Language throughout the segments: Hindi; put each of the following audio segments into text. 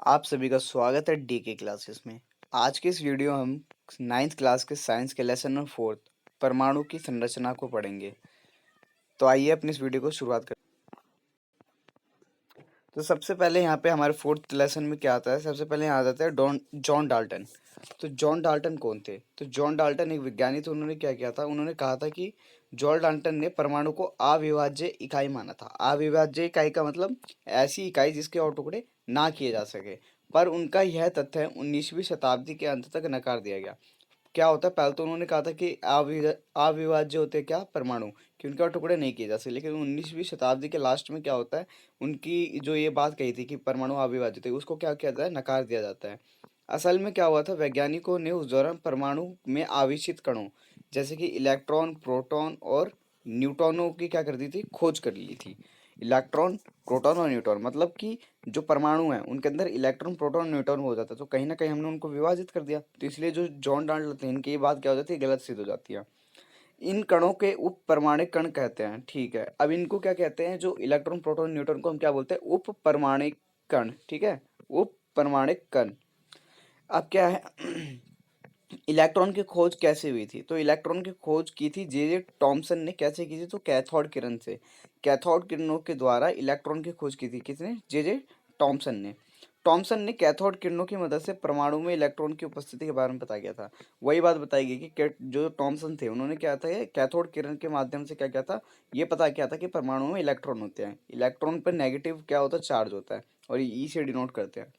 आप सभी का स्वागत है डीके क्लासेस में। आज के इस वीडियो हम 9th क्लास के साइंस के लेसन नंबर 4 परमाणु की संरचना को पढ़ेंगे। तो आइए अपनी इस वीडियो को शुरुआत करें। तो सबसे पहले यहाँ पे हमारे 4th लेसन में क्या आता है, सबसे पहले यहाँ आ जाता है जॉन डाल्टन। तो जॉन डाल्टन कौन थे? तो जॉन डाल्टन एक विज्ञानी थे। उन्होंने क्या किया था, उन्होंने कहा था कि जॉन डाल्टन ने परमाणु को अविभाज्य इकाई माना था। अविभाज्य इकाई का मतलब ऐसी इकाई जिसके और टुकड़े ना किए जा सके। पर उनका यह तथ्य 19वीं शताब्दी के अंत तक नकार दिया गया। क्या होता है, पहले तो उन्होंने कहा था कि अविभाज्य होते हैं क्या, परमाणु, कि उनके और टुकड़े नहीं किए जा सकते। लेकिन 19वीं शताब्दी के लास्ट में क्या होता है, उनकी जो ये बात कही थी कि परमाणु अविभाज्य थे, उसको क्या किया जाता है, नकार दिया जाता है। असल में क्या हुआ था, वैज्ञानिकों ने उस दौरान परमाणु में आवेशित कणों जैसे कि इलेक्ट्रॉन, प्रोटॉन और न्यूट्रॉनों की क्या कर दी थी, खोज कर ली थी। इलेक्ट्रॉन, प्रोटॉन और न्यूट्रॉन मतलब कि जो परमाणु हैं उनके अंदर इलेक्ट्रॉन, प्रोटॉन, न्यूट्रॉन हो जाता है। तो कहीं ना कहीं हमने उनको विभाजित कर दिया। तो इसलिए जो जॉन डाल्टन थे, इनकी ये बात क्या हो जाती है, गलत सिद्ध हो जाती है। इन कणों के उप परमाणिक कण कहते हैं। ठीक है, अब इनको क्या कहते हैं, जो इलेक्ट्रॉन, प्रोटॉन, न्यूट्रॉन को हम क्या बोलते हैं, उप परमाणिक कण। ठीक है, उप परमाणिक कण। अब क्या है इलेक्ट्रॉन की खोज कैसे हुई थी? तो इलेक्ट्रॉन की खोज की थी जे टॉमसन ने। कैसे की थी? तो कैथोड किरण से। कैथोड किरणों के द्वारा इलेक्ट्रॉन की खोज की थी। किसने? जे टॉमसन ने। टॉमसन ने कैथोड किरणों की मदद से परमाणु में इलेक्ट्रॉन की उपस्थिति के बारे में बताया गया था। वही बात बताई गई कि जो टॉमसन थे, उन्होंने क्या था, कैथोड किरण के माध्यम से क्या किया था, ये पता किया था कि परमाणु में इलेक्ट्रॉन होते हैं। इलेक्ट्रॉन पर नेगेटिव क्या होता है, चार्ज होता है, और ये ई से डिनोट करते हैं।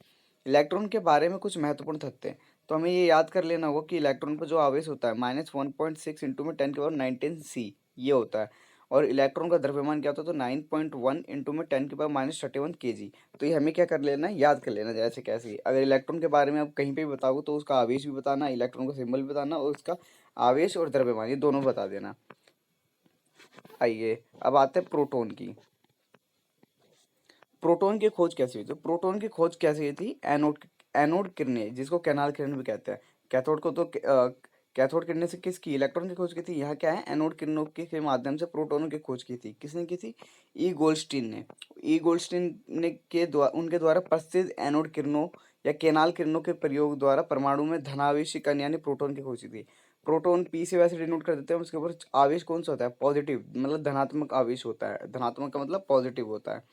इलेक्ट्रॉन के बारे में कुछ महत्वपूर्ण तथ्य हैं। तो हमें ये याद कर लेना होगा कि इलेक्ट्रॉन पर जो आवेश होता है -1.6 इंटू में 10⁻19 C ये होता है। और इलेक्ट्रॉन का द्रव्यमान क्या होता है, तो 9.1 इंटू में 10⁻31 kg। तो ये हमें क्या कर लेना है, याद कर लेना जैसे कैसे। अगर इलेक्ट्रॉन के बारे में आप कहीं पे भी बताओ तो उसका आवेश भी बताना, इलेक्ट्रॉन का सिंबल भी बताना, और उसका आवेश और द्रव्यमान ये दोनों बता देना। आइए अब आते हैं प्रोटॉन की। प्रोटॉन की खोज कैसे हुई? तो प्रोटॉन की खोज कैसे हुई थी, एनोड किरणें, जिसको कैनाल किरण भी कहते हैं। कैथोड को तो कैथोड किरणें से किसकी, इलेक्ट्रॉन की खोज की थी। यहाँ क्या है, एनोड किरणों के माध्यम से प्रोटॉनों की खोज की थी। किसने की थी? ई गोल्डस्टीन ने। ई गोल्डस्टीन ने उनके द्वारा प्रसिद्ध एनोड किरणों या कैनाल किरणों के प्रयोग द्वारा परमाणु में धनावेशी कण यानी प्रोटॉन की खोज की थी। प्रोटॉन पी से वैसे डिनोट कर देते हैं, उसके ऊपर आवेश कौन सा होता है, पॉजिटिव, मतलब धनात्मक आवेश होता है। धनात्मक का मतलब पॉजिटिव होता है।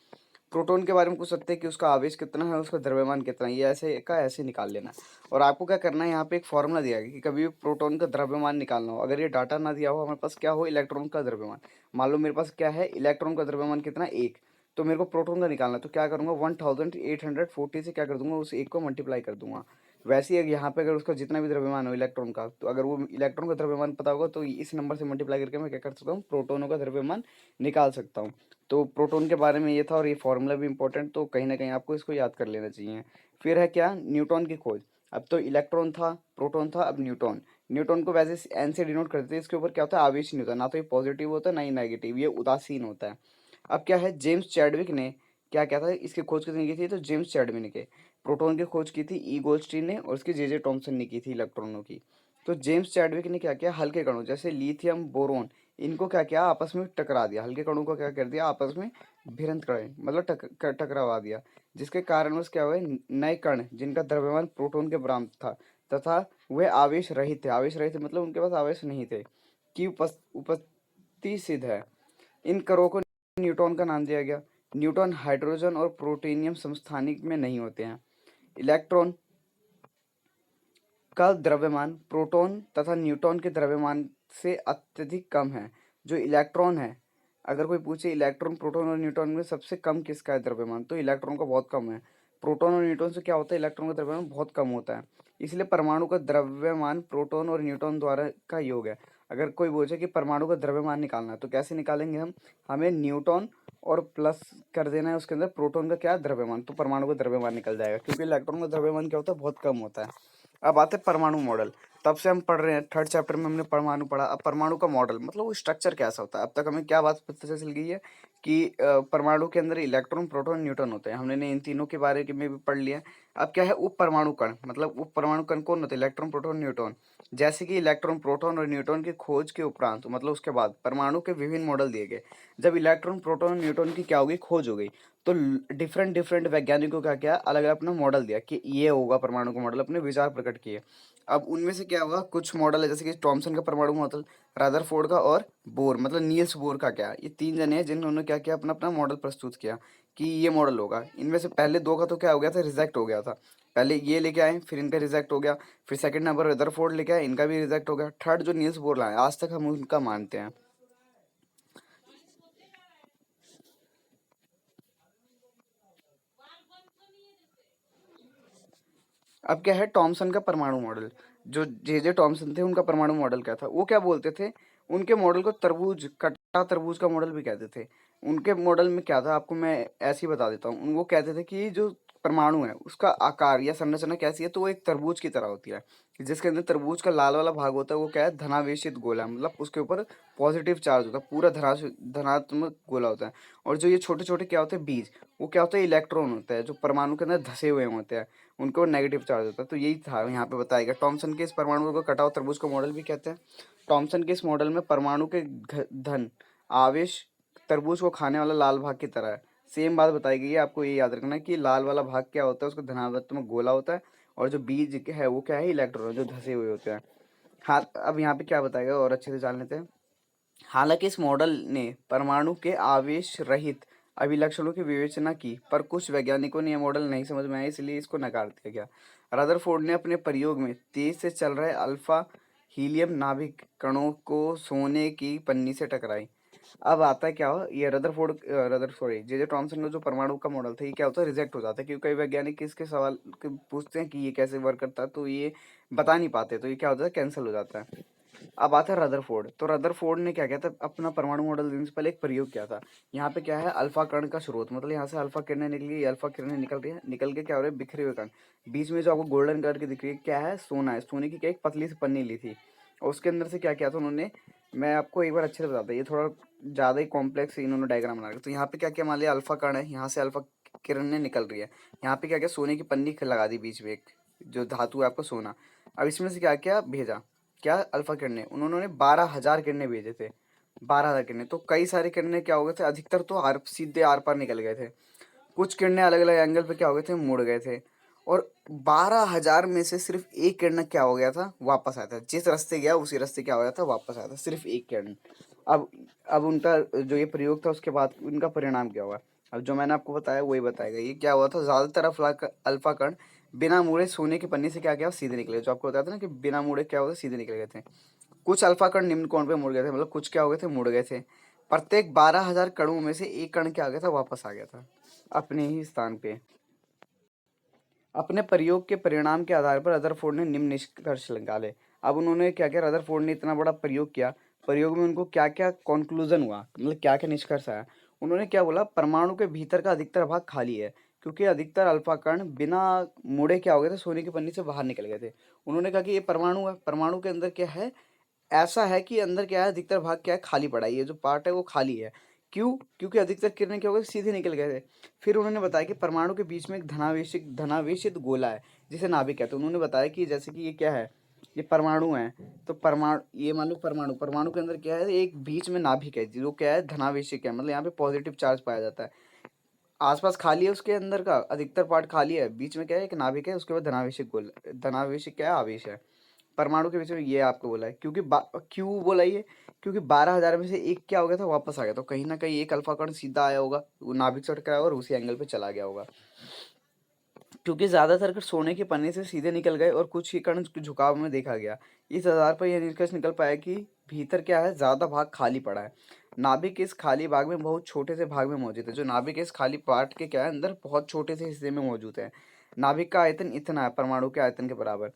प्रोटॉन के बारे में पूछ सकते हैं कि उसका आवेश कितना है, उसका द्रव्यमान कितना है, ये ऐसे का ऐसे निकाल लेना है। और आपको क्या करना है, यहाँ पे एक फॉर्मूला दिया है कि कभी भी प्रोटॉन का द्रव्यमान निकालना हो, अगर ये डाटा ना दिया हो, हमारे पास क्या हो, इलेक्ट्रॉन का द्रव्यमान। मान लो मेरे पास क्या है, इलेक्ट्रॉन का द्रव्यमान कितना है, 1। तो मेरे को प्रोटॉन का निकालना है, तो क्या करूँगा, 1840 से क्या कर दूंगा, उस 1 को मल्टीप्लाई कर दूंगा। वैसे ही यहाँ पे अगर उसका जितना भी द्रव्यमान हो इलेक्ट्रॉन का, तो अगर वो इलेक्ट्रॉन का द्रव्यमान पता होगा तो इस नंबर से मल्टीप्लाई करके मैं क्या कर सकता हूँ, प्रोटोनों का द्रव्यमान निकाल सकता हूँ। तो प्रोटॉन के बारे में ये था, और ये फॉर्मूला भी इंपॉर्टेंट, तो कहीं ना कहीं आपको इसको याद कर लेना चाहिए। फिर है क्या, न्यूटन की खोज। अब तो इलेक्ट्रॉन था, प्रोटॉन था, अब न्यूटन। न्यूटन को वैसे एन से डिनोट करते हैं। इसके ऊपर क्या होता है, आवेश नहीं होता, ना तो ये पॉजिटिव होता है ना ही नेगेटिव, ये उदासीन होता है। अब क्या है, जेम्स चैडविक ने क्या क्या था, इसकी खोज किसने की थी, तो जेम्स चैडविक ने प्रोटॉन की खोज की थी ई गोल्डस्टीन ने, और उसकी जे टॉमसन ने की थी इलेक्ट्रॉनों की। तो जेम्स चैडविक ने क्या किया, हल्के कणों जैसे लिथियम, बोरोन, इनको क्या किया, आपस में टकरा दिया। हल्के कणों को क्या कर दिया, आपस में भिड़ंत करे, मतलब टकरावा दिया। जिसके कारण क्या हुए, नए कण जिनका द्रव्यमान प्रोटॉन के बराबर था तथा वे आवेश रहित थे। आवेश रहित मतलब उनके पास आवेश नहीं थे, की उपस्थिति सिद्ध है। इन कणों को न्यूट्रॉन का नाम दिया गया। न्यूट्रॉन हाइड्रोजन और प्रोटोनियम समस्थानिक में नहीं होते हैं। इलेक्ट्रॉन का द्रव्यमान प्रोटॉन तथा न्यूट्रॉन के द्रव्यमान से अत्यधिक कम है। जो इलेक्ट्रॉन है, अगर कोई पूछे इलेक्ट्रॉन, प्रोटॉन और न्यूट्रॉन में सबसे कम किसका है द्रव्यमान, तो इलेक्ट्रॉन का बहुत कम है। प्रोटॉन और न्यूट्रॉन से क्या होता है, इलेक्ट्रॉन का द्रव्यमान बहुत कम होता है। इसलिए परमाणु का द्रव्यमान प्रोटॉन और न्यूट्रॉन द्वारा का योग है। अगर कोई पूछे कि परमाणु का द्रव्यमान निकालना है, तो कैसे निकालेंगे हम, हमें न्यूट्रॉन और प्लस कर देना है उसके अंदर प्रोटॉन का क्या द्रव्यमान, तो परमाणु का द्रव्यमान निकल जाएगा, क्योंकि इलेक्ट्रॉन का द्रव्यमान क्या होता है, बहुत कम होता है। अब आते हैं परमाणु मॉडल। तब से हम पढ़ रहे हैं, 3rd चैप्टर में हमने परमाणु पढ़ा। अब परमाणु का मॉडल मतलब वो स्ट्रक्चर कैसा होता है। अब तक हमें क्या बात पता चल गई है कि परमाणु के अंदर इलेक्ट्रॉन प्रोटॉन न्यूट्रॉन होते हैं, हमने इन तीनों के बारे में भी पढ़ लिया। अब क्या है उप परमाणु कण, मतलब उप परमाणु कण कौन होते हैं, इलेक्ट्रॉन प्रोटॉन न्यूट्रॉन। जैसे कि इलेक्ट्रॉन प्रोटॉन और न्यूट्रॉन की खोज के उपरांत, मतलब उसके बाद परमाणु के विभिन्न मॉडल दिए गए। जब इलेक्ट्रॉन प्रोटॉन न्यूट्रॉन की क्या हो गई, खोज हो गई, तो डिफरेंट डिफरेंट वैज्ञानिकों का क्या अलग अलग अपना मॉडल दिया कि ये होगा परमाणु का मॉडल, अपने विचार प्रकट किए। अब उनमें से क्या होगा, कुछ मॉडल है जैसे कि टॉमसन का परमाणु मॉडल, रदरफोर्ड का, और बोर मतलब नील्स बोर का, क्या ये तीन जने हैं जिन्होंने क्या किया, अपना अपना मॉडल प्रस्तुत किया कि ये मॉडल होगा। इनमें से पहले दो का तो क्या हो गया था, रिजेक्ट हो गया था। पहले ये लेके आए, फिर इनका रिजेक्ट हो गया, फिर सेकंड नंबर रदरफोर्ड लेके आए, इनका भी रिजेक्ट हो गया। थर्ड जो नील्स बोर लाए, आज तक हम उनका मानते हैं। अब क्या है टॉमसन का परमाणु मॉडल, जो जे टॉमसन थे उनका परमाणु मॉडल क्या था, वो क्या बोलते थे, उनके मॉडल को तरबूज, कटा तरबूज का मॉडल भी कहते थे। उनके मॉडल में क्या था, आपको मैं ऐसे ही बता देता हूँ। वो कहते थे कि जो परमाणु है उसका आकार या संरचना कैसी है, तो वो एक तरबूज की तरह होती है, जिसके अंदर तरबूज का लाल वाला भाग होता है वो क्या है, धनावेशित गोला, मतलब उसके ऊपर पॉजिटिव चार्ज होता है, पूरा धनात्मक गोला होता है। और जो ये छोटे छोटे क्या होते हैं बीज, वो क्या होता है, इलेक्ट्रॉन होता है जो परमाणु के अंदर धसे हुए होते हैं, उनको नेगेटिव चार्ज होता है। तो यही था यहाँ पे बताया गया। टॉमसन के इस परमाणु को कटा हुआ तरबूज का मॉडल भी कहते हैं। टॉमसन के इस मॉडल में परमाणु के धन आवेश तरबूज को खाने वाला लाल भाग की तरह है। सेम बात बताई गई है, आपको ये याद रखना है कि लाल वाला भाग क्या होता है, उसका धनात्मक गोला होता है, और जो बीज है वो क्या है, इलेक्ट्रॉन जो धसे हुए होते हैं। हाँ, अब यहाँ पे क्या बताएगा और अच्छे से जान लेते हैं। हालांकि इस मॉडल ने परमाणु के आवेश रहित अभिलक्षणों की विवेचना की, पर कुछ वैज्ञानिकों ने यह मॉडल नहीं समझ में आया, इसलिए इसको नकार दिया गया। रदरफोर्ड ने अपने प्रयोग में तेज से चल रहे अल्फा हीलियम नाभिक कणों को सोने की पन्नी से टकराई। अब आता है क्या हो, ये रदरफोर्ड रदर सॉरी जे टॉमसन का जो परमाणु का मॉडल था, ये क्या होता है, रिजेक्ट हो जाता है, क्योंकि कई वैज्ञानिक इसके सवाल पूछते हैं कि ये कैसे वर्क करता है, तो ये बता नहीं पाते, तो ये क्या होता है, कैंसिल हो जाता है। अब आता है रदरफोर्ड। तो रदरफोर्ड ने क्या किया था, अपना परमाणु मॉडल देने से पहले एक प्रयोग किया था। यहाँ पे क्या है, अल्फा कण का स्रोत, मतलब यहाँ से अल्फा किरणें निकली, अल्फा किरणें निकल रही है, निकल के क्या हो रहा है, बिखरे हुए कण। बीच में जो आपको गोल्डन कलर की दिख रही है, क्या है, सोना है। सोने की क्या एक पतली सी पन्नी ली थी, और उसके अंदर से क्या किया था उन्होंने, मैं आपको एक बार अच्छे से बताता, ये थोड़ा ज़्यादा ही कॉम्प्लेक्स इन्होंने डायग्राम बना रखा। तो यहाँ पे क्या किया, मान लिया अल्फा कण है, यहाँ से अल्फा किरणें निकल रही है, यहाँ पे क्या किया, सोने की पन्नी लगा दी बीच में, एक जो धातु है आपको सोना। अब इसमें से क्या किया, भेजा क्या, अल्फा किरणें, उन्होंने 12,000 किरणें भेजे थे। 12,000 किरणें, तो कई सारी किरणें क्या हो गए थे, अधिकतर तो आर सीधे आर पार निकल गए थे। कुछ किरणें अलग अलग एंगल पे क्या हो गए थे, मुड़ गए थे। और 12,000 में से सिर्फ एक किरण क्या हो गया था, वापस आया था, जिस रास्ते गया उसी रास्ते क्या हो गया था, वापस आया था, सिर्फ एक किरण। अब अब उनका जो ये प्रयोग था उसके बाद उनका परिणाम क्या हुआ, अब जो मैंने आपको बताया वही बताएगा। ये क्या हुआ था, ज्यादातर अल्फा कण बिना मुड़े सोने की पन्नी से क्या किया, सीधे निकले। जो आपको बताया था ना कि बिना मुड़े क्या होता, सीधे निकल गए थे। कुछ अल्फा कण निम्न कोण पे मुड़ गए थे, मतलब कुछ क्या हो गए थे, मुड़ गए थे। प्रत्येक 12,000 कणों में से एक कण क्या आ गया था, वापस आ गया था अपने ही स्थान पे। अपने प्रयोग के परिणाम के आधार पर रदरफोर्ड ने निम्न निष्कर्ष निकाले। अब उन्होंने क्या किया, रदरफोर्ड ने इतना बड़ा प्रयोग किया, प्रयोग में उनको क्या क्या कंक्लूजन हुआ, मतलब क्या क्या निष्कर्ष आया। उन्होंने क्या बोला, परमाणु के भीतर का अधिकतर भाग खाली है, क्योंकि अधिकतर अल्फा कण बिना मुड़े क्या हो गए थे, सोने की पन्नी से बाहर निकल गए थे। उन्होंने कहा कि ये परमाणु है, परमाणु के अंदर क्या है, ऐसा है कि अंदर क्या है, अधिकतर भाग क्या है, खाली पड़ा है, ये जो पार्ट है वो खाली है। क्यों, क्योंकि अधिकतर किरणें क्या हो गई, सीधे निकल गए थे। फिर उन्होंने बताया कि परमाणु के बीच में एक धनावेशित गोला है, जिसे नाभिक कहते हैं। उन्होंने बताया कि जैसे कि ये क्या है, ये परमाणु है, तो परमाणु, ये मान लो परमाणु, परमाणु के अंदर क्या है, एक बीच में नाभिक है जो क्या है, धनावेशिक है, मतलब यहाँ पे पॉजिटिव चार्ज पाया जाता है। आसपास खाली है, उसके अंदर का अधिकतर पार्ट खाली है, बीच में क्या है, एक नाभिक है, उसके बाद धनावेशिक गोला, धनावेशिक क्या है, आवेश है। परमाणु के बीच में ये आपको बोला है, क्योंकि क्यों बोला ये, क्योंकि 12,000 में से एक क्या हो गया था, वापस आ गया, तो कहीं ना कहीं एक अल्फा कण सीधा आया होगा, वो नाभिक से टकराया और उसी एंगल पे चला गया होगा। क्योंकि ज्यादातर कण सोने के पन्ने से सीधे निकल गए और कुछ ही कण झुकाव में देखा गया। इस आधार पर यह निष्कर्ष निकल पाया कि भीतर क्या है, ज्यादा भाग खाली पड़ा है। नाभिक इस खाली भाग में बहुत छोटे से भाग में मौजूद है, जो नाभिक इस खाली पार्ट के क्या है, अंदर बहुत छोटे से हिस्से में मौजूद है। नाभिक का आयतन इतना है, परमाणु के आयतन के बराबर।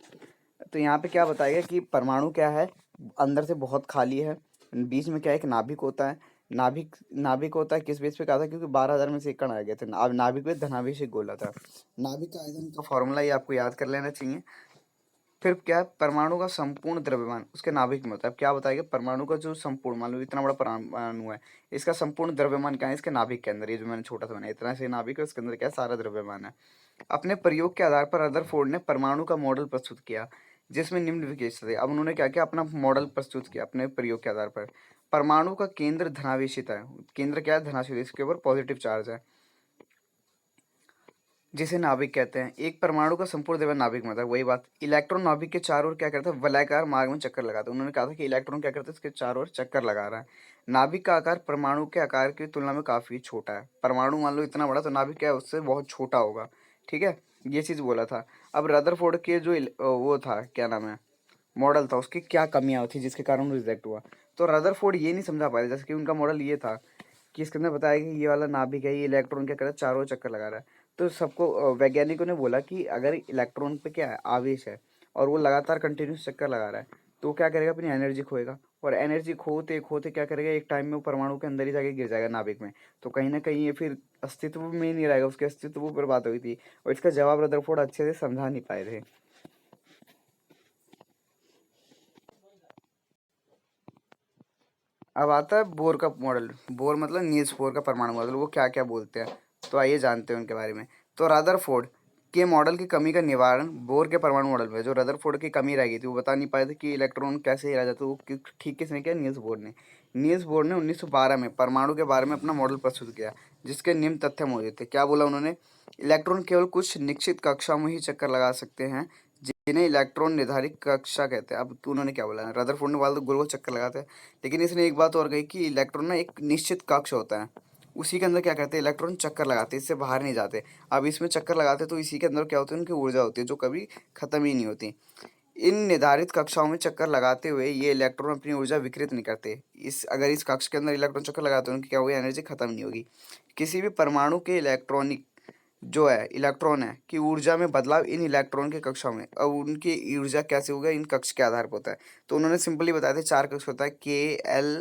तो यहाँ पे क्या बताएगा कि परमाणु क्या है, अंदर से बहुत खाली है, बीच में क्या है, एक नाभिक होता है। नाभिक नाभिक होता है किस बेस पे कहा था, क्योंकि 12,000 में से एक कण आ गए थे। अब नाभिक में धनावेशिक गोला था। नाभिक का आयतन का फॉर्मूला ये आपको याद कर लेना चाहिए। फिर क्या है, परमाणु का संपूर्ण द्रव्यमान उसके नाभिक में होता है। अब क्या बताएगा, परमाणु का जो संपूर्ण, मान लो इतना बड़ा परमाणु है, इसका संपूर्ण द्रव्यमान क्या है इसके नाभिक के अंदर, ये जो मैंने छोटा सा बनाया इतना से नाभिक है, उसके अंदर क्या है, सारा द्रव्यमान है। अपने प्रयोग के आधार पर रदरफोर्ड ने परमाणु का मॉडल प्रस्तुत किया जिसमें निम्न विशेषता थे। अब उन्होंने क्या किया, अपना मॉडल प्रस्तुत किया अपने प्रयोग के आधार पर। परमाणु का केंद्र धनावेशित है, केंद्र क्या है, धनावेशित, इसके ऊपर पॉजिटिव चार्ज है, जिसे नाभिक कहते हैं। एक परमाणु का संपूर्ण द्रव्यमान नाभिक में था, वही बात। इलेक्ट्रॉन नाभिक के चारों ओर क्या करता है, वलयाकार मार्ग में चक्कर लगाता है। उन्होंने कहा था कि इलेक्ट्रॉन क्या करता है, इसके चारों ओर चक्कर लगा रहा है। नाभिक का आकार परमाणु के आकार की तुलना में काफी छोटा है। परमाणु मान लो इतना बड़ा, तो नाभिक क्या है, उससे बहुत छोटा होगा। ठीक है, ये चीज बोला था। अब रदरफोर्ड के जो वो था, क्या नाम है, मॉडल था, उसकी क्या कमियां थी जिसके कारण रिजेक्ट हुआ। तो रदरफोर्ड ये नहीं समझा पाया, जैसे कि उनका मॉडल ये था कि इसके अंदर बताया कि ये वाला नाभिक है, ये इलेक्ट्रॉन क्या कर रहा है, चारों ओर चक्कर लगा रहा है। तो सबको वैज्ञानिकों ने बोला कि अगर इलेक्ट्रॉन पे क्या है, आवेश है, और वो लगातार कंटिन्यूस चक्कर लगा रहा है, तो वो क्या करेगा, अपनी एनर्जी खोएगा। और एनर्जी खोते खोते क्या करेगा, एक टाइम में वो परमाणु के अंदर ही जाके गिर जाएगा नाभिक में। तो कहीं ना कहीं ये फिर अस्तित्व में ही नहीं रहेगा, उसके अस्तित्व पर बात हुई थी। और इसका जवाब रदरफोर्ड अच्छे से समझा नहीं पाए थे। अब आता है बोर का मॉडल। बोर मतलब नील्स बोर का परमाणु मॉडल, वो क्या क्या बोलते हैं, तो आइए जानते हैं उनके बारे में। तो रदरफोर्ड के मॉडल की कमी का निवारण बोर के परमाणु मॉडल में, जो रदरफोर्ड की कमी रह गई थी, वो बता नहीं पाए थे कि इलेक्ट्रॉन कैसे रह जाता, वो ठीक किसने किया, नील्स बोर ने। नील्स बोर ने 1912 में परमाणु के बारे में अपना मॉडल प्रस्तुत किया, जिसके निम्न तथ्य मौजूद थे। क्या बोला उन्होंने, इलेक्ट्रॉन केवल कुछ निश्चित कक्षाओं में ही चक्कर लगा सकते हैं, जिन्हें इलेक्ट्रॉन निर्धारित कक्षा कहते हैं। अब तो उन्होंने क्या बोला, रदरफोर्ड ने बोला तो गोल गोल चक्कर लगाते हैं, लेकिन इसने एक बात और कही कि इलेक्ट्रॉन ना एक निश्चित कक्ष होता है, उसी के अंदर क्या करते हैं, इलेक्ट्रॉन चक्कर लगाते हैं, इससे बाहर नहीं जाते। अब इसमें चक्कर लगाते तो इसी के अंदर क्या होती है, उनकी ऊर्जा होती है जो कभी खत्म ही नहीं होती। इन निर्धारित कक्षाओं में चक्कर लगाते हुए ये इलेक्ट्रॉन अपनी ऊर्जा विकृत नहीं करते। इस अगर इस कक्ष के अंदर इलेक्ट्रॉन चक्कर लगाते हैं, उनकी क्या होगी, एनर्जी खत्म नहीं होगी। किसी भी परमाणु के इलेक्ट्रॉनिक जो है, इलेक्ट्रॉन है कि ऊर्जा में बदलाव इन इलेक्ट्रॉन के कक्षों में, अब उनकी ऊर्जा कैसे होगा, इन कक्ष के आधार पर होता है। तो उन्होंने सिंपली बताया था, चार कक्ष होता है, K L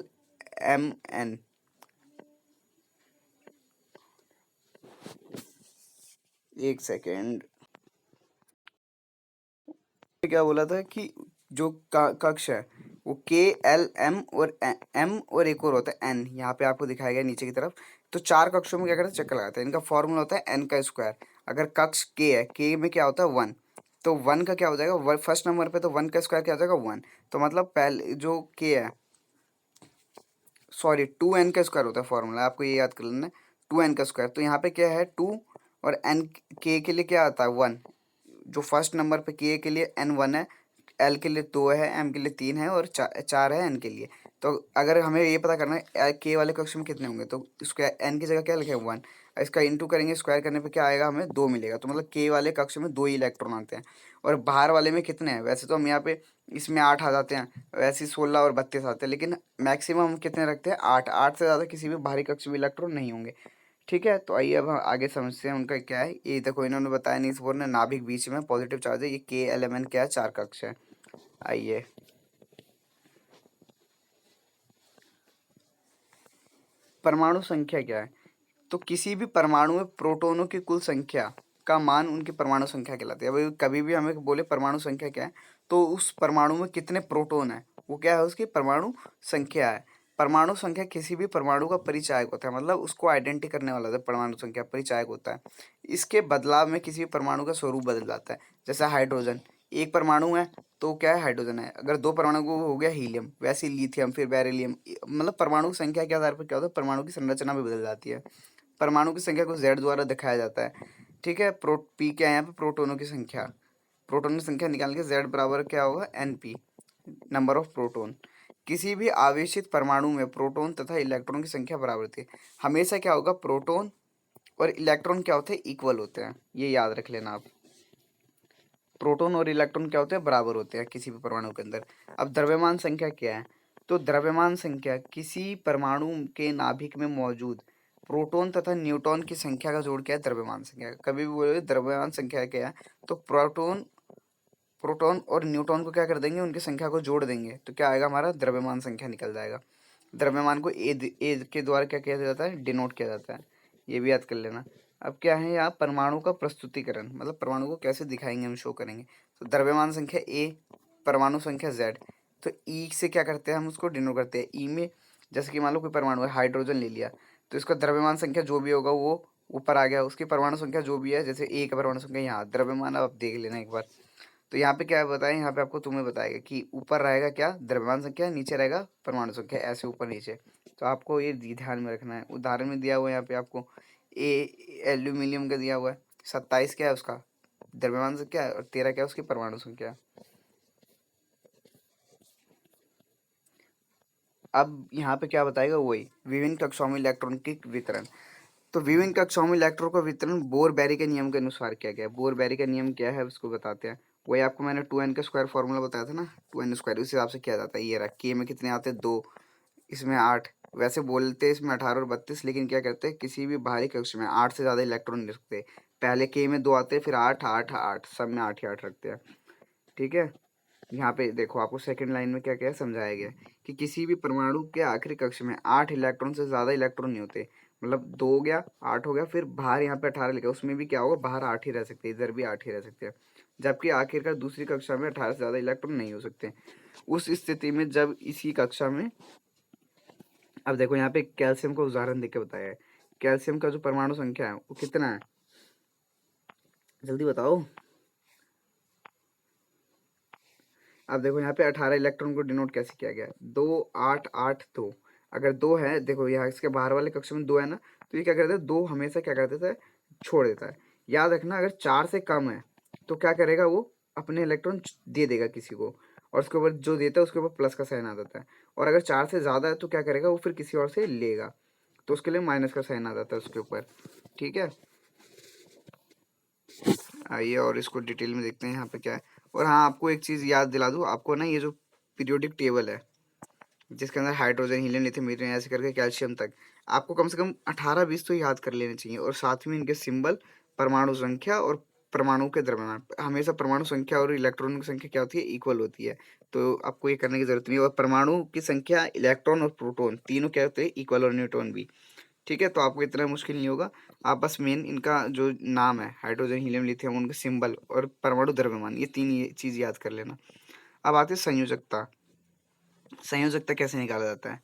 M N। एक सेकेंड, क्या बोला था कि जो कक्ष है वो K L M और M और एक और होता है N, यहाँ पे आपको दिखाया गया नीचे की तरफ। तो चार कक्षों में क्या करते हैं, चक्कर लगाते हैं। इनका फॉर्मूला होता है N का स्क्वायर। अगर कक्ष K है, K में क्या होता है, 1, तो 1 का क्या हो जाएगा, फर्स्ट नंबर पे, तो 1 का स्क्वायर क्या हो जाएगा, 1। तो मतलब पहले जो K है, सॉरी 2N का स्क्वायर होता है फॉर्मूला, आपको ये याद कर लेना है, 2N का स्क्वायर। तो यहाँ पे क्या है, 2, और N K के लिए क्या आता है, 1। जो फर्स्ट नंबर पे K के लिए N 1 है, L के लिए 2 है, M के लिए 3 है, और 4 है N के लिए। तो अगर हमें ये पता करना है K वाले कक्ष में कितने होंगे, तो इसको N की जगह क्या लिखे, 1। इसका इंटू करेंगे, स्क्वायर करने पे क्या आएगा, हमें 2 मिलेगा। तो मतलब K वाले कक्ष में 2 ही इलेक्ट्रॉन आते हैं। और बाहर वाले में कितने हैं, वैसे तो हम यहाँ पे इसमें 8 आ जाते हैं, वैसे 16 और 32 आते हैं, लेकिन मैक्सिमम हम कितने रखते हैं, 8। 8 से ज़्यादा किसी भी बाहरी कक्ष में इलेक्ट्रॉन नहीं होंगे। ठीक है, तो आइए अब हम आगे समझते हैं उनका क्या है। ये देखो, इन्होंने बताया, नील्स बोर ने, नाभिक बीच में पॉजिटिव चार्ज है, ये K L M N क्या है, चार कक्ष है। आइए, परमाणु संख्या क्या है, तो किसी भी परमाणु में प्रोटॉनों की कुल संख्या का मान उनकी परमाणु संख्या कहलाती है। अभी कभी भी हमें बोले परमाणु संख्या क्या है, तो उस परमाणु में कितने प्रोटॉन है, वो क्या है, उसकी परमाणु संख्या है। परमाणु संख्या किसी भी परमाणु का परिचायक होता है, मतलब उसको आइडेंटिटी करने वाला होता है, परमाणु संख्या परिचायक होता है। इसके बदलाव में किसी भी परमाणु का स्वरूप बदल जाता है। जैसे हाइड्रोजन, एक परमाणु है तो क्या है, हाइड्रोजन है। अगर दो परमाणु को हो गया हीलियम, वैसे ही लिथियम, फिर बेरिलियम। मतलब परमाणु संख्या के आधार पर क्या होता है, परमाणु की संरचना भी बदल जाती है। परमाणु की संख्या को Z द्वारा दिखाया जाता है। ठीक है, P क्या है यहाँ पे, प्रोटोनों की संख्या। प्रोटोन की संख्या निकाल के Z बराबर क्या होगा, NP, नंबर ऑफ प्रोटोन। किसी भी आवेशित परमाणु में प्रोटॉन तथा इलेक्ट्रॉन की संख्या बराबर होती है। हमेशा क्या होगा, प्रोटॉन और इलेक्ट्रॉन क्या होते हैं, इक्वल होते हैं, ये याद रख लेना आप। प्रोटॉन और इलेक्ट्रॉन क्या होते हैं, बराबर होते हैं किसी भी परमाणु के अंदर। अब द्रव्यमान संख्या क्या है, तो द्रव्यमान संख्या किसी परमाणु के नाभिक में मौजूद प्रोटॉन तथा न्यूट्रॉन की संख्या का जोड़ क्या है, द्रव्यमान संख्या। कभी भी बोले द्रव्यमान संख्या क्या है, तो प्रोटॉन प्रोटॉन और न्यूट्रॉन को क्या कर देंगे, उनकी संख्या को जोड़ देंगे, तो क्या आएगा, हमारा द्रव्यमान संख्या निकल जाएगा। द्रव्यमान को ए के द्वारा क्या किया जाता है, डिनोट किया जाता है, ये भी याद कर लेना। अब क्या है यहाँ परमाणु का प्रस्तुतिकरण, मतलब परमाणु को कैसे दिखाएंगे हम, शो करेंगे। तो द्रव्यमान संख्या ए, परमाणु संख्या जेड। तो ई से क्या करते हैं हम, उसको डिनोट करते हैं ई में। जैसे कि मान लो कोई परमाणु है, हाइड्रोजन ले लिया, तो इसका द्रव्यमान संख्या जो भी होगा वो ऊपर आ गया, उसकी परमाणु संख्या जो भी है, जैसे ए का परमाणु संख्या यहाँ द्रव्यमान, अब आप देख लेना एक बार। तो यहाँ पे क्या बताएं, यहाँ पे आपको तुम्हें बताएगा कि ऊपर रहेगा क्या, द्रव्यमान संख्या, नीचे रहेगा परमाणु संख्या, ऐसे ऊपर नीचे। तो आपको ये ध्यान में रखना है। उदाहरण में दिया हुआ है यहाँ पे आपको, ए एल्यूमिनियम का दिया हुआ है, 27 क्या है उसका द्रव्यमान संख्या है, और 13 क्या है उसकी परमाणु संख्या। अब यहाँ पे क्या बताएगा, वही विभिन्न कक्षाओं में इलेक्ट्रॉन के वितरण। तो विभिन्न कक्षाओं में इलेक्ट्रॉन का वितरण बोर बैरी के नियम के अनुसार किया गया है। बोर बैरी का नियम क्या है उसको बताते हैं। वही आपको मैंने 2n का स्क्वायर फॉर्मूला बताया था ना, 2n स्क्वायर, उस हिसाब से किया जाता है। ये रहा के में कितने आते हैं, 2, इसमें 8। वैसे बोलते हैं इसमें 18 और 32, लेकिन क्या करते हैं, किसी भी बाहरी कक्ष में 8 से ज़्यादा इलेक्ट्रॉन नहीं रखते। पहले के में 2 आते हैं, फिर 8 8 8, सब में 8 ही 8 रखते हैं। ठीक है। यहाँ पे देखो आपको सेकंड लाइन में क्या क्या समझाया गया है कि किसी भी परमाणु के आखिरी कक्ष में 8 इलेक्ट्रॉन से ज्यादा इलेक्ट्रॉन नहीं होते। मतलब 2 हो गया, 8 हो गया, फिर बाहर यहाँ पे 18 लिखा है, उसमें भी क्या होगा, बाहर 8 ही रह सकते हैं, इधर भी 8 ही रह सकते हैं। जबकि आखिरकार दूसरी कक्षा में 18 से ज्यादा इलेक्ट्रॉन नहीं हो सकते। उस स्थिति में जब इसी कक्षा में, अब देखो यहाँ पे कैल्शियम का उदाहरण देके बताया है। कैल्शियम का जो परमाणु संख्या है वो कितना है, जल्दी बताओ। अब देखो यहाँ पे 18 इलेक्ट्रॉन को डिनोट कैसे किया गया है, 2 8 8 2। अगर 2 है, देखो यहाँ इसके बाहर वाले कक्ष में 2 है ना, तो ये क्या करता है, 2 हमेशा क्या कर देता है, छोड़ देता है। याद रखना, अगर 4 से कम है तो क्या करेगा, वो अपने इलेक्ट्रॉन दे देगा किसी को, और उसके ऊपर जो देता है उसके ऊपर प्लस का साइन आ जाता है। और अगर 4 से ज़्यादा है तो क्या करेगा, वो फिर किसी और से लेगा, तो उसके लिए माइनस का साइन आ जाता है उसके ऊपर। ठीक है। आइए और इसको डिटेल में देखते हैं यहाँ पे क्या है। और हाँ, आपको एक चीज़ याद दिला दूँ, आपको ना ये जो पीरियोडिक टेबल है, जिसके अंदर हाइड्रोजन, हीलियम, लिथियम, मीथेन ऐसे करके कैल्शियम तक, आपको कम से कम 18-20 तो याद कर लेने चाहिए। और साथ में इनके सिंबल, परमाणु संख्या और परमाणु के द्रव्यमान। हमेशा परमाणु संख्या और इलेक्ट्रॉन की संख्या क्या होती है, इक्वल होती है। तो आपको ये करने की जरूरत नहीं है। और परमाणु की संख्या, इलेक्ट्रॉन और प्रोटॉन तीनों क्या होते हैं, इक्वल, और न्यूट्रॉन भी। ठीक है। तो आपको इतना मुश्किल नहीं होगा। आप बस मेन इनका जो नाम है, हाइड्रोजन, हीलियम, लिथियम, उनके सिंबल और परमाणु द्रव्यमान, ये तीन ये चीज़ याद कर लेना। अब आते हैं संयोजकता। संयोजकता कैसे निकाला जाता है,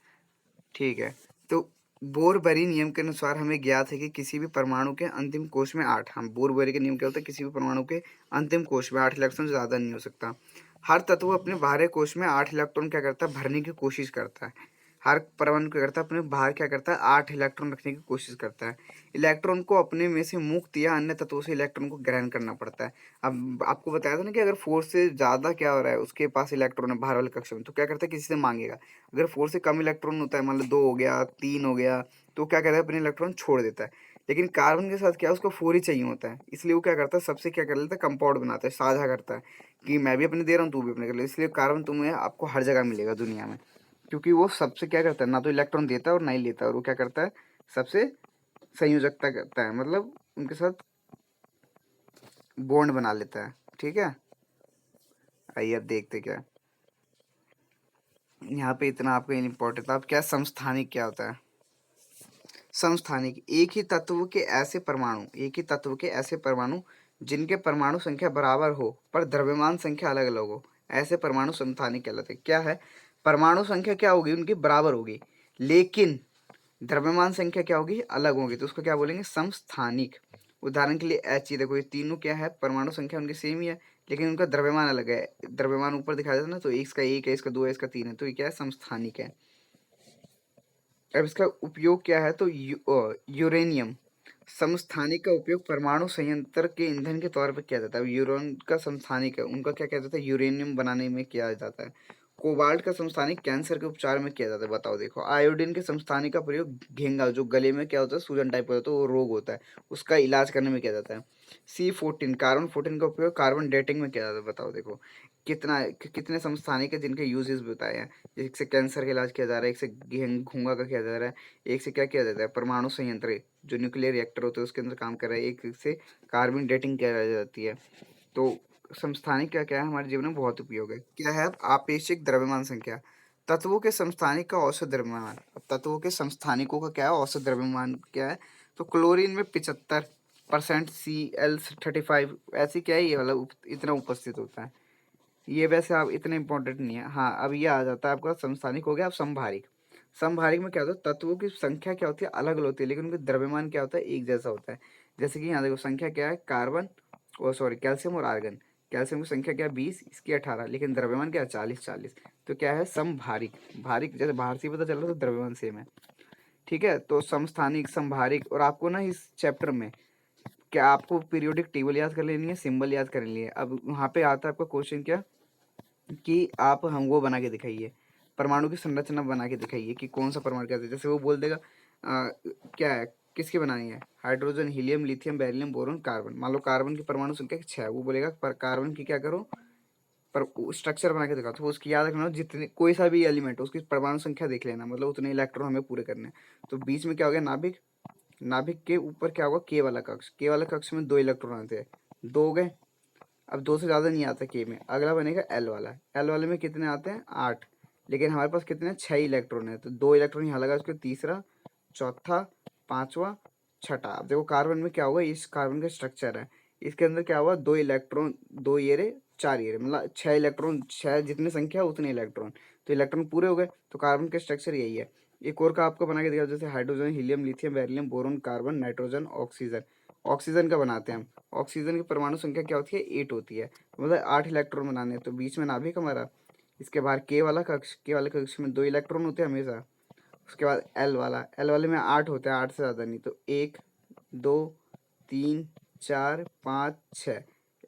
ठीक है। तो बोर-बरी नियम के अनुसार हमें ज्ञात है कि किसी भी परमाणु के अंतिम कोश में 8, हम बोर-बरी का नियम क्या होता है, किसी भी परमाणु के अंतिम कोश में 8 इलेक्ट्रॉन से ज़्यादा नहीं हो सकता। हर तत्व अपने बाहरी कोश में 8 इलेक्ट्रॉन क्या करता है, भरने की कोशिश करता है। हर परमाणु क्या करता है, अपने बाहर क्या करता है, 8 इलेक्ट्रॉन रखने की कोशिश करता है। इलेक्ट्रॉन को अपने में से मुक्त या अन्य तत्वों से इलेक्ट्रॉन को ग्रहण करना पड़ता है। अब आपको बताया था ना कि अगर 4 से ज़्यादा क्या हो रहा है, उसके पास इलेक्ट्रॉन है बाहर वाले कक्ष में, तो क्या करता है, किसी से मांगेगा। अगर 4 से कम इलेक्ट्रॉन होता है, मान लो 2 हो गया, 3 हो गया, तो क्या करता है, अपने इलेक्ट्रॉन छोड़ देता है। लेकिन कार्बन के साथ क्या है, उसको 4 ही चाहिए होता है, इसलिए वो क्या करता है, सबसे क्या कर लेता है, कंपाउंड बनाता है, साझा करता है कि मैं भी अपने दे रहा हूँ, तू भी अपने कर ले। इसलिए कार्बन तुम्हें आपको हर जगह मिलेगा दुनिया में, क्योंकि वो सबसे क्या करता है, ना तो इलेक्ट्रॉन देता है और ना ही लेता है, और वो क्या करता है, सबसे संयोजकता करता है, मतलब उनके साथ बॉन्ड बना लेता है। ठीक है। आइए अब देखते क्या है। यहाँ पे इतना आपको इम्पोर्टेंट था। अब क्या समस्थानिक क्या होता है, समस्थानिक एक ही तत्व के ऐसे परमाणु, एक ही तत्व के ऐसे परमाणु जिनके परमाणु संख्या बराबर हो पर द्रव्यमान संख्या अलग अलग हो, ऐसे परमाणु समस्थानिक कहलाते हैं। क्या है, परमाणु संख्या क्या होगी, उनकी बराबर होगी, लेकिन द्रव्यमान संख्या क्या होगी, अलग होगी, तो उसको क्या बोलेंगे, समस्थानिक। उदाहरण के लिए एच, देखो ये तीनों क्या है, परमाणु संख्या उनकी सेम ही है, लेकिन उनका द्रव्यमान अलग है। द्रव्यमान ऊपर दिखाया जाता है ना, तो इसका 1 है, इसका 2 है, इसका 3 है, तो ये क्या है, समस्थानिक है। अब इसका उपयोग क्या है, तो यूरेनियम समस्थानिक का उपयोग परमाणु संयंत्र के ईंधन के तौर पर किया जाता है। यूरेन का समस्थानिक है, उनका क्या किया जाता है, यूरेनियम बनाने में किया जाता है। कोबाल्ट का समस्थानिक कैंसर के उपचार में किया जाता है। बताओ देखो, आयोडीन के समस्थानिक का प्रयोग घेंगा, जो गले में क्या होता है, सूजन टाइप का होता है, वो रोग होता है, उसका इलाज करने में किया जाता है। C14 कार्बन 14 का उपयोग कार्बन डेटिंग में किया जाता है। बताओ देखो, कितने समस्थानिक है जिनके यूजेस बताए हैं। एक से कैंसर का इलाज किया जा रहा है, एक से घूंगा का किया जा रहा है, एक से क्या किया जाता है, परमाणु संयंत्र जो न्यूक्लियर रिएक्टर होते हैं उसके अंदर काम कर रहा है, एक से कार्बन डेटिंग की जाती है। तो समस्थानिक क्या क्या है, हमारे जीवन में बहुत उपयोग है। क्या है, आपेक्षिक द्रव्यमान संख्या, तत्वों के समस्थानिक का औसत द्रव्यमान। अब तत्वों के समस्थानिकों का क्या है, औसत द्रव्यमान क्या है, तो क्लोरीन में 75, परसेंट Cl35 ऐसी क्या है ये वाला इतना उपस्थित होता है। ये वैसे आप इतना इंपॉर्टेंट नहीं है। हाँ, अब ये आ जाता है आपका समस्थानिक हो गया। अब समभारिक। समभारिक में क्या होता है, तत्वों की संख्या क्या होती है, अलग अलग होती है, लेकिन उनका द्रव्यमान क्या होता है, एक जैसा होता है। जैसे कि यहाँ देखो संख्या क्या है, कार्बन और सॉरी कैल्शियम और आर्गन। कैल्शियम की संख्या क्या है 20, इसकी 18, लेकिन द्रव्यमान क्या है 40। तो क्या है समभारिक। भारिक जैसे बाहर से ही पता चल रहा है तो द्रव्यमान सेम है। ठीक है, तो समस्थानिक समभारिक। और आपको ना इस चैप्टर में क्या आपको पीरियोडिक टेबल याद कर लेनी है, सिंबल याद कर लेनी है। अब वहाँ पे आता है आपका क्वेश्चन क्या, कि आप हम वो बना के दिखाइए, परमाणु की संरचना बना के दिखाइए कि कौन सा परमाणु क्या है। जैसे वो बोल देगा क्या है, किसकी बनानी है, hydrogen, helium, lithium, beryllium, boron, carbon. मान लो कार्बन की परमाणु संख्या 6 है, वो बोलेगा पर कार्बन की क्या करो, पर स्ट्रक्चर बना के दिखाओ। तो उसकी याद रखना, जितने कोई सा भी एलिमेंट हो उसकी परमाणु संख्या देख लेना, मतलब उतने इलेक्ट्रॉन हमें पूरे करने हैं। तो बीच में क्या हो गया नाभिक, नाभिक के ऊपर क्या होगा के वाला कक्ष, के वाला कक्ष में 2 इलेक्ट्रॉन आते हैं, 2 हो गए। अब 2 से ज़्यादा नहीं आता के में, अगला बनेगा एल वाला। एल वाले में कितने आते हैं 8, लेकिन हमारे पास कितने 6 इलेक्ट्रॉन है, तो 2 इलेक्ट्रॉन यहाँ लगा, उसके तीसरा, चौथा, पांचवा, छठा। अब देखो कार्बन में क्या होगा, इस कार्बन का स्ट्रक्चर है, इसके अंदर क्या हुआ 2 इलेक्ट्रॉन, 2 ये रे 4 ये रे, मतलब 6 इलेक्ट्रॉन, 6 जितनी संख्या उतने इलेक्ट्रॉन, तो इलेक्ट्रॉन पूरे हो गए। तो कार्बन का स्ट्रक्चर यही है। एक और का आपको बना के दिखा, जैसे hydrogen, helium, lithium, beryllium, boron, carbon, nitrogen, oxygen. Oxygen का बनाते हैं हम। ऑक्सीजन की परमाणु संख्या क्या होती है 8 होती है, मतलब 8 इलेक्ट्रॉन बनाने हैं। तो बीच में नाभिक हमारा, इसके बाहर के वाला कक्ष, के वाले कक्ष में 2 इलेक्ट्रॉन होते हैं हमेशा। उसके बाद एल वाला, एल वाले में 8 होते हैं, 8 से ज़्यादा नहीं। तो 1, 2, 3, 4, 5, 6,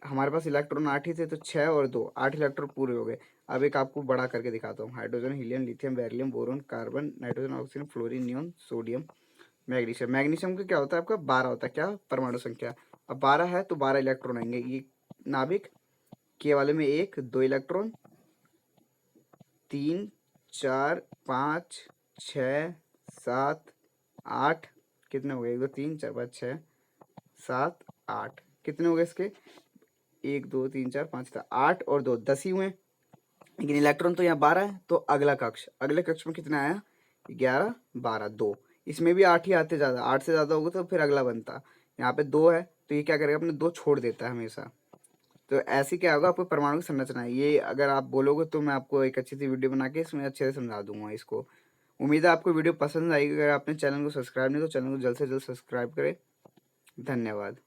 हमारे पास इलेक्ट्रॉन 8 ही थे, तो 6 और 2, 8 इलेक्ट्रॉन पूरे हो गए। अब एक आपको बड़ा करके दिखाता हूँ, hydrogen, helium, lithium, beryllium, boron, carbon, nitrogen, oxygen, fluorine, neon, sodium, magnesium. Magnesium का क्या होता है आपका 12 होता है, क्या परमाणु संख्या। अब 12 है तो 12 इलेक्ट्रॉन आएंगे। ये नाभिक, के वाले में 1, 2 इलेक्ट्रॉन, 3, 4, 5, 6, 7, 8, कितने हो गए, 1, 2, 3, 4, 5, 6, 7, 8, कितने हो गए इसके, 1, 2, 3, 4, 5, 6, 8 और 2, 10 ही हुए। लेकिन इलेक्ट्रॉन तो यहाँ 12 है, तो अगला कक्ष, अगले कक्ष में कितना आया 11, 12, 2, इसमें भी 8 ही आते, ज़्यादा 8 से ज़्यादा होगा तो फिर अगला बनता। यहाँ पे 2 है तो ये क्या करेगा, अपने 2 छोड़ देता है हमेशा। तो ऐसे क्या होगा, आपको परमाणु की संरचना है ये, अगर आप बोलोगे तो मैं आपको एक अच्छी सी वीडियो बना के इसमें अच्छे से समझा दूंगा इसको। उम्मीद है आपको वीडियो पसंद आएगी। अगर आपने चैनल को सब्सक्राइब नहीं तो चैनल को जल्द से जल्द सब्सक्राइब करें। धन्यवाद।